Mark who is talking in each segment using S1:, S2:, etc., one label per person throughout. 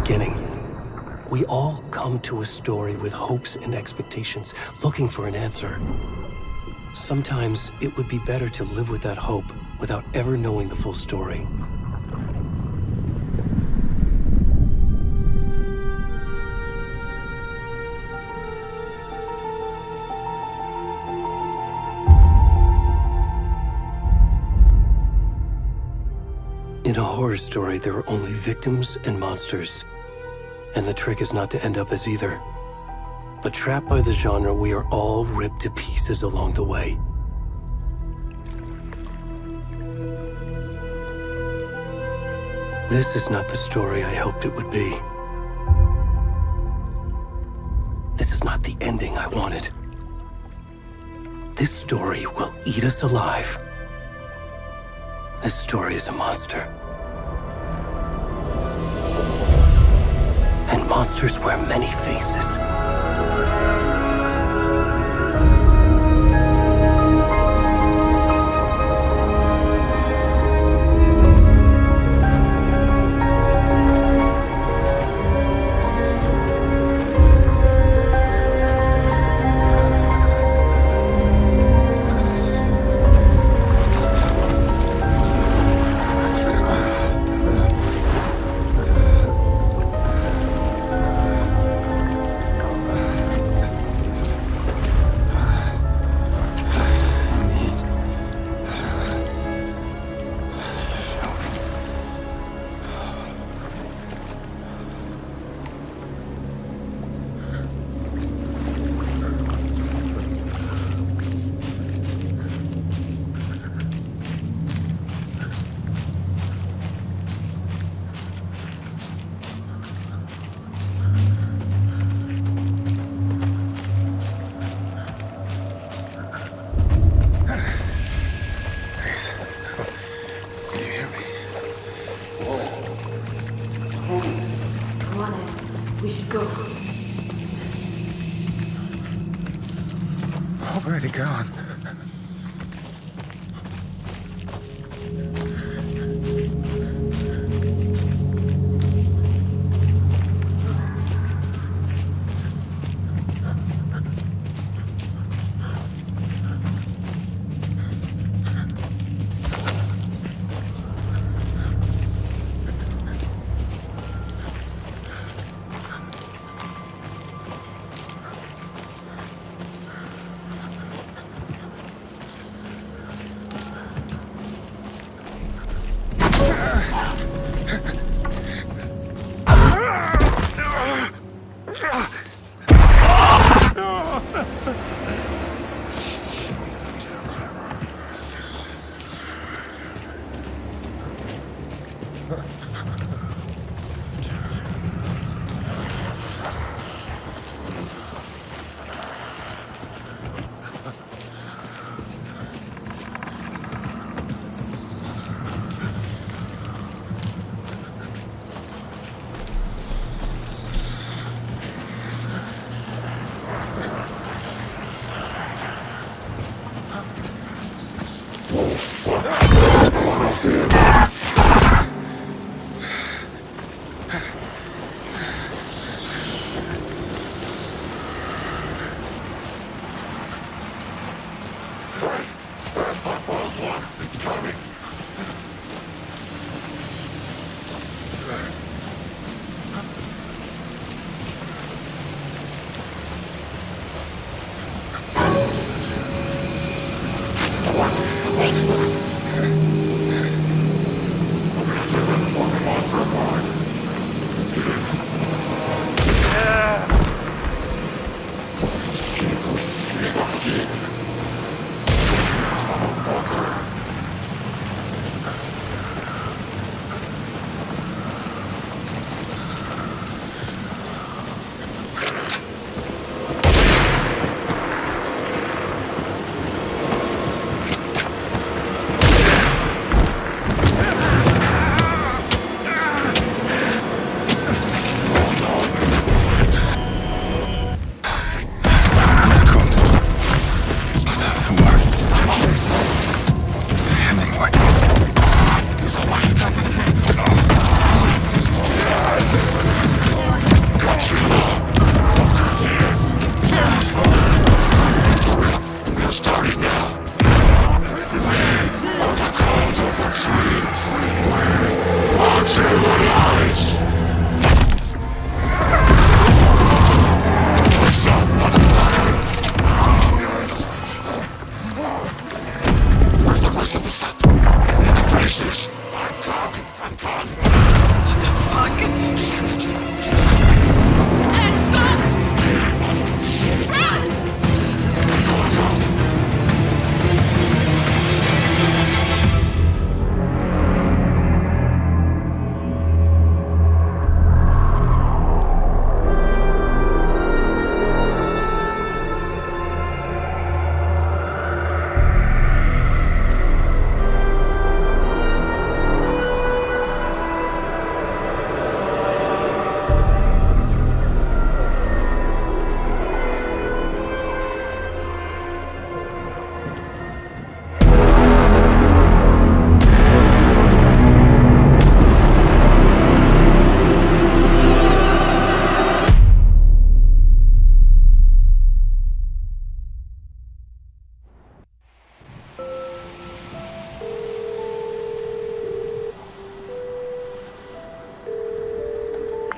S1: beginning. We all come to a story with hopes and expectations, looking for an answer. Sometimes it would be better to live with that hope without ever knowing the full story. In a horror story, there are only victims and monsters. And the trick is not to end up as either. But trapped by the genre, we are all ripped to pieces along the way. This is not the story I hoped it would be. This is not the ending I wanted. This story will eat us alive. This story is a monster. And monsters wear many faces.
S2: Already gone. rest of the stuff. I need to finish this. I'm done.
S3: What the fuck?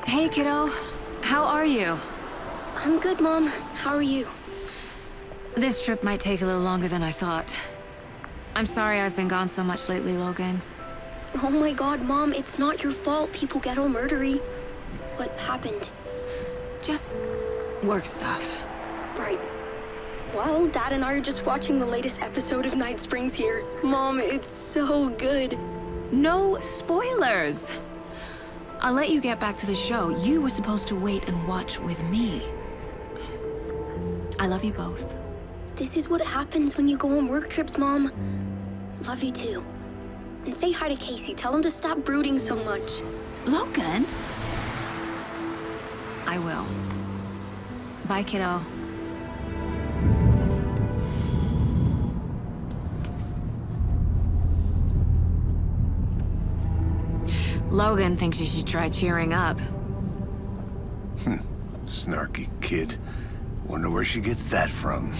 S4: Hey, kiddo. How are you?
S5: I'm good, Mom. How are you?
S4: This trip might take a little longer than I thought. I'm sorry I've been gone so much lately, Logan.
S5: Oh my god, Mom, it's not your fault people get all murdery. What happened?
S4: Just work stuff.
S5: Right. Well, Dad and I are just watching the latest episode of Night Springs here. Mom, it's so good.
S4: No spoilers! I'll let you get back to the show. You were supposed to wait and watch with me. I love you both.
S5: This is what happens when you go on work trips, Mom. Love you too. And say hi to Casey. Tell him to stop brooding so much.
S4: Logan? I will. Bye, kiddo. Logan thinks you should try cheering up.
S2: Snarky kid. Wonder where she gets that from.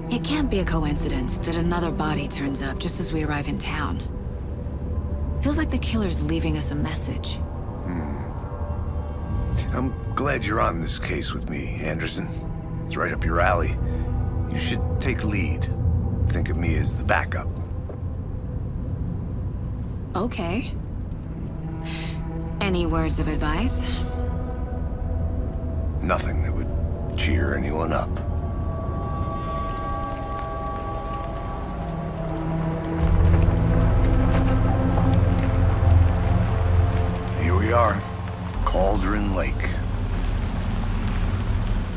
S4: It can't be a coincidence that another body turns up just as we arrive in town. Feels like the killer's leaving us a message.
S2: I'm glad you're on this case with me, Anderson. It's right up your alley. You should take lead. Think of me as the backup.
S4: Okay. Any words of advice?
S2: Nothing that would cheer anyone up. Here we are. Cauldron Lake.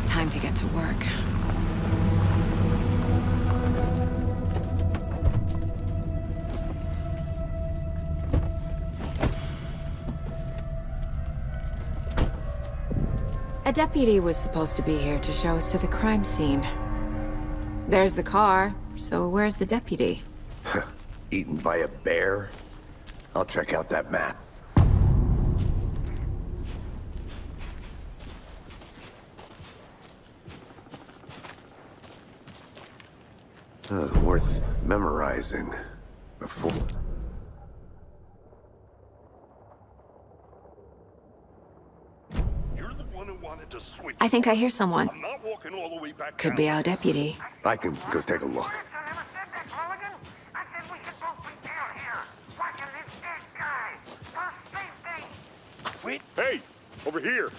S4: Time to get to work. A deputy was supposed to be here to show us to the crime scene. There's the car, so where's the deputy?
S2: Eaten by a bear? I'll check out that map. Worth memorizing before.
S6: You're the one who wanted to switch.
S4: I think I hear someone.
S6: I'm not walking all the way back
S4: Could
S6: down.
S4: be our deputy.
S2: I can go take a look.
S6: Wait. Hey, over here.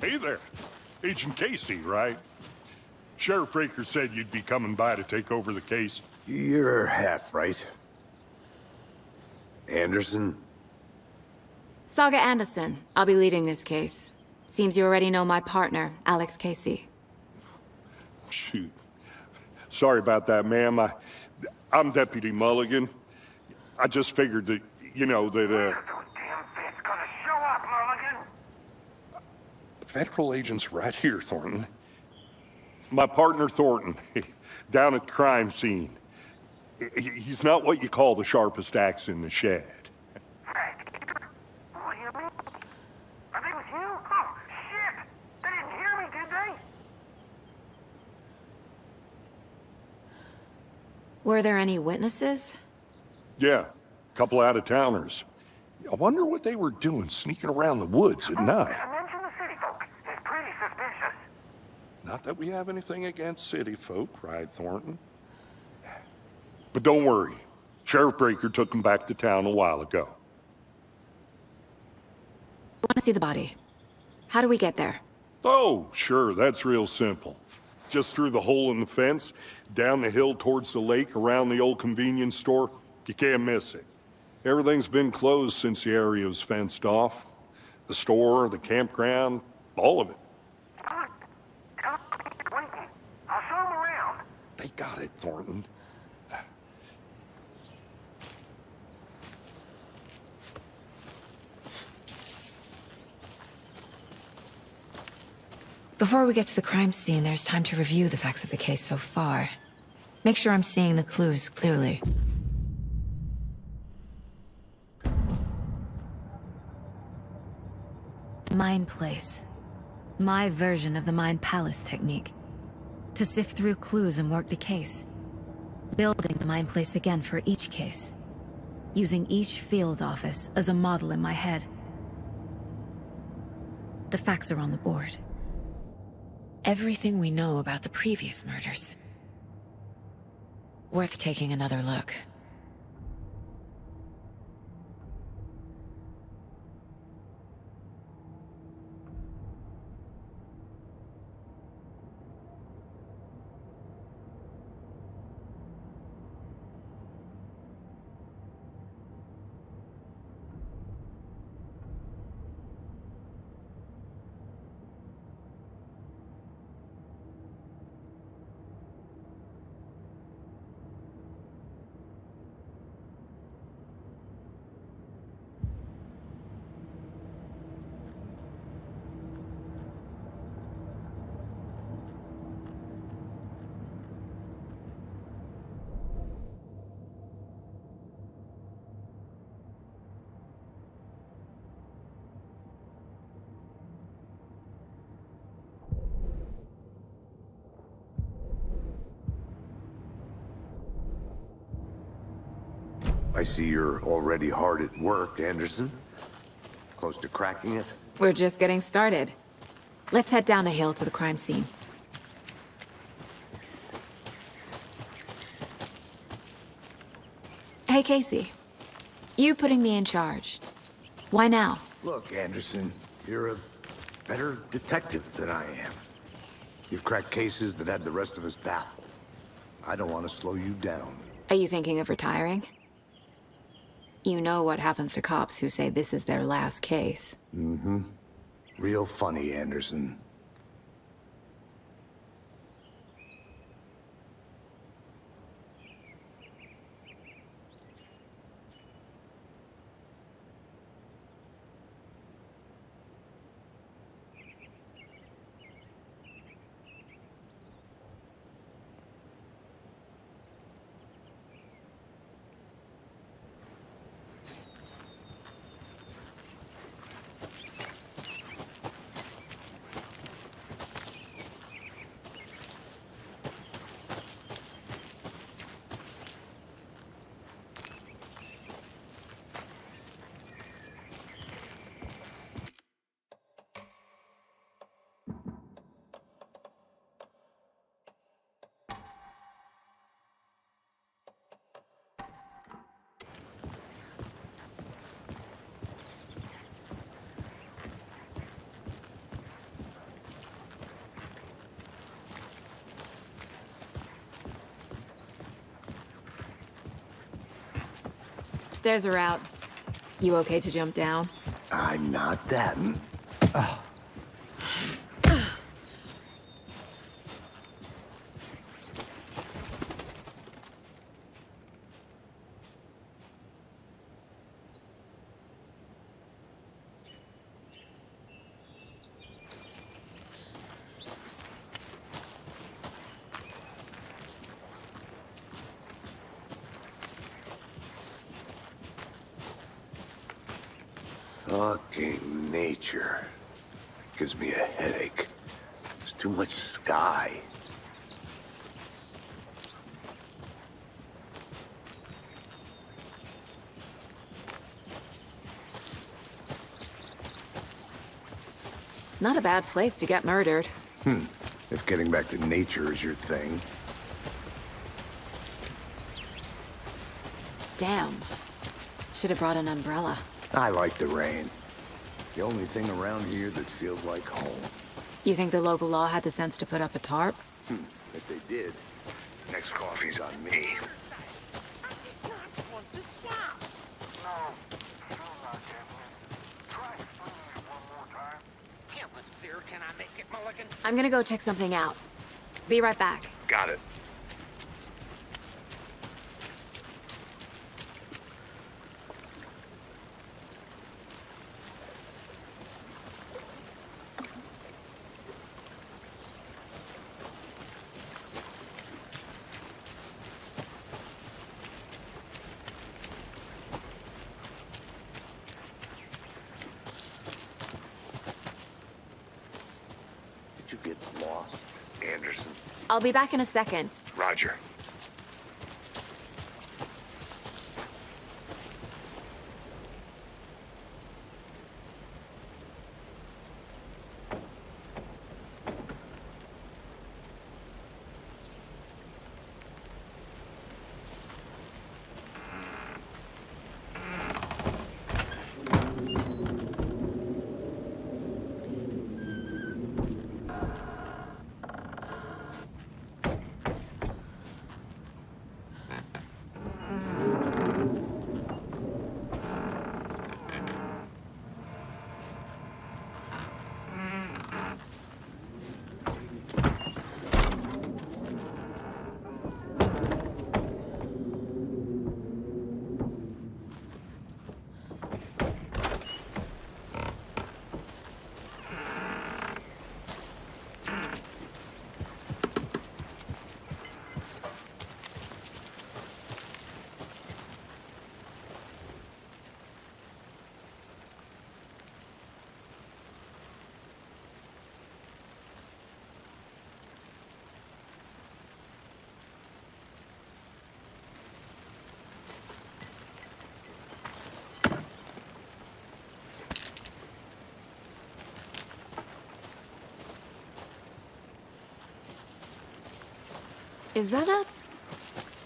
S6: Hey there. Agent Casey, right? Sheriff Breaker said you'd be coming by to take over the case.
S2: You're half right. Anderson?
S4: Saga Anderson. I'll be leading this case. Seems you already know my partner, Alex Casey.
S6: Shoot. Sorry about that, ma'am. I'm Deputy Mulligan. I just figured that, you know, that, Federal agents right here, Thornton. My partner, Thornton, down at the crime scene. He's not what you call the sharpest axe in the shed.
S7: What do you mean? Are they with you? Oh, shit! They didn't hear me, did they?
S4: Were there any witnesses?
S6: Yeah, Couple out-of-towners. I wonder what they were doing sneaking around the woods at night.
S7: Mention the city folk. It's pretty suspicious.
S6: Not that we have anything against city folk, cried Thornton. But don't worry. Sheriff Breaker took them back to town a while ago.
S4: I want to see the body. How do we get there?
S6: Oh, sure, that's real simple. Just through the hole in the fence, down the hill towards the lake, around the old convenience store. You can't miss it. Everything's been closed since the area was fenced off. The store, the campground, all of it.
S7: Waiting. I'll show them around.
S6: They got it, Thornton.
S4: Before we get to the crime scene, there's time to review the facts of the case so far. Make sure I'm seeing the clues clearly. Mind Place. My version of the Mind Palace technique. To sift through clues and work the case. Building the Mind Place again for each case. Using each field office as a model in my head. The facts are on the board. Everything we know about the previous murders. Worth taking another look.
S2: I see you're already hard at work, Anderson. Close to cracking it?
S4: We're just getting started. Let's head down the hill to the crime scene. Hey, Casey. You putting me in charge. Why now?
S2: Look, Anderson, you're a better detective than I am. You've cracked cases that had the rest of us baffled. I don't want to slow you down.
S4: Are you thinking of retiring? You know what happens to cops who say this is their last case.
S2: Mm-hmm. Real funny, Anderson.
S4: Stairs are out. You okay to jump down?
S2: I'm not that. Fucking nature. Gives me a headache. There's too much sky.
S4: Not a bad place to get murdered.
S2: If getting back to nature is your thing.
S4: Damn. Should have brought an umbrella.
S2: I like the rain. The only thing around here that feels like home.
S4: You think the local law had the sense to put up a tarp?
S2: If they did, next coffee's on me.
S4: I'm gonna go check something out. Be right back.
S2: Got it. Did you get lost, Anderson?
S4: I'll be back in a second.
S2: Roger.
S4: Is that a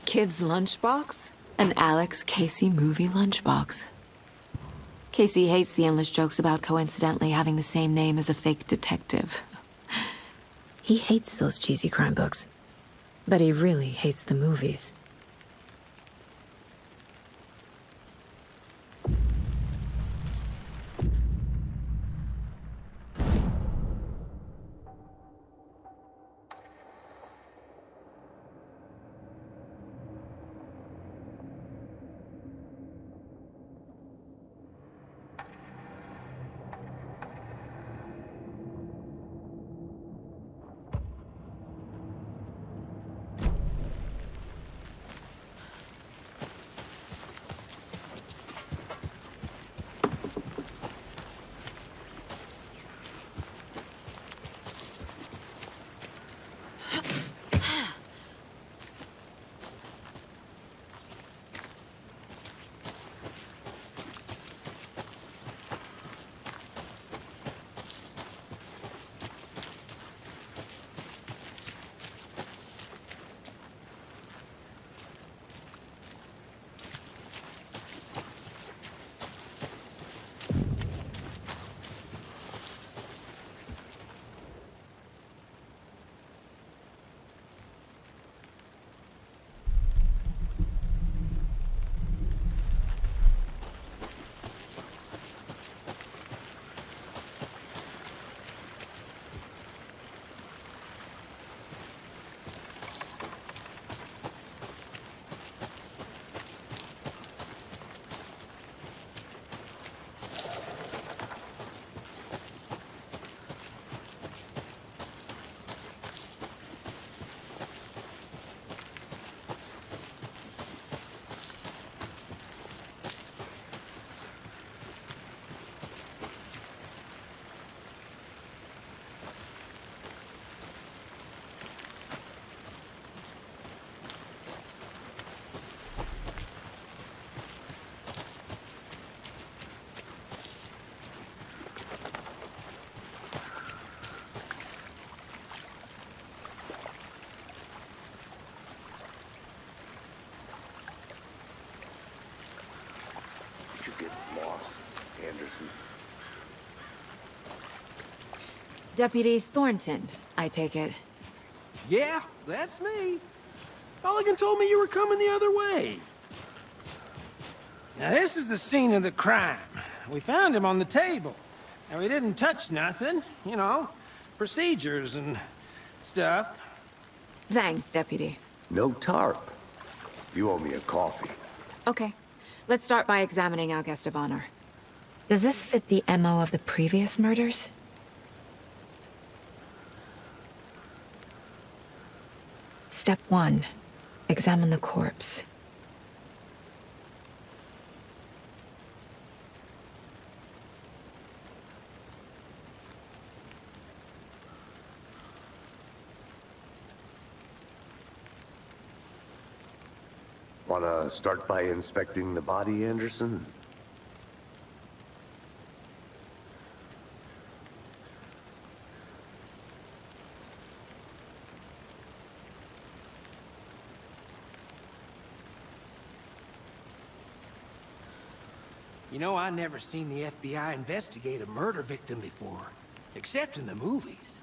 S4: kid's lunchbox? An Alex Casey movie lunchbox. Casey hates the endless jokes about coincidentally having the same name as a fake detective. He hates those cheesy crime books, but he really hates the movies.
S2: Anderson.
S4: Deputy Thornton, I take it.
S8: Yeah, that's me. Mulligan told me you were coming the other way. Now, this is the scene of the crime. We found him on the table. And we didn't touch nothing, you know, procedures and stuff.
S4: Thanks, Deputy.
S2: No tarp. You owe me a coffee.
S4: Okay. Let's start by examining our guest of honor. Does this fit the MO of the previous murders? Step 1. Examine the corpse.
S2: Wanna start by inspecting the body, Anderson?
S8: You know, I never seen the FBI investigate a murder victim before, except in the movies.